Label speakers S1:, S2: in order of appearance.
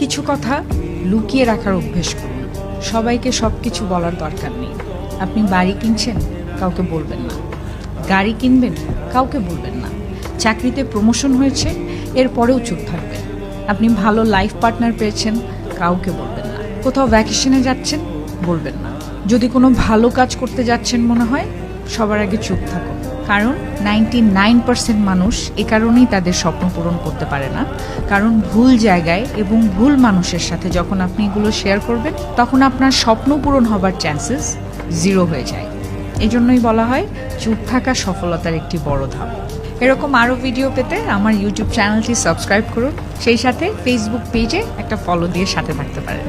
S1: কিছু কথা লুকিয়ে রাখার অভ্যেস করুন। সবাইকে সব কিছু বলার দরকার নেই। আপনি বাড়ি কিনছেন, কাউকে বলবেন না। গাড়ি কিনবেন, কাউকে বলবেন না। চাকরিতে প্রমোশন হয়েছে, এরপরেও চুপ থাকবেন। আপনি ভালো লাইফ পার্টনার পেয়েছেন, কাউকে বলবেন না। কোথাও ভ্যাকেশনে যাচ্ছেন, বলবেন না। যদি কোনো ভালো কাজ করতে যাচ্ছেন মনে হয়, সবার আগে চুপ থাকুন। কারণ 99% মানুষ এ কারণেই তাদের স্বপ্ন পূরণ করতে পারে না, কারণ ভুল জায়গায় এবং ভুল মানুষের সাথে যখন আপনি এগুলো শেয়ার করবেন, তখন আপনার স্বপ্ন পূরণ হবার চান্সেস 0 হয়ে যায়। এই জন্যই বলা হয় চুপ থাকা সফলতার একটি বড় ধাপ। এরকম আরও ভিডিও পেতে আমার ইউটিউব চ্যানেলটি সাবস্ক্রাইব করুন, সেই সাথে ফেসবুক পেজে একটা ফলো দিয়ে সাথে থাকতে পারেন।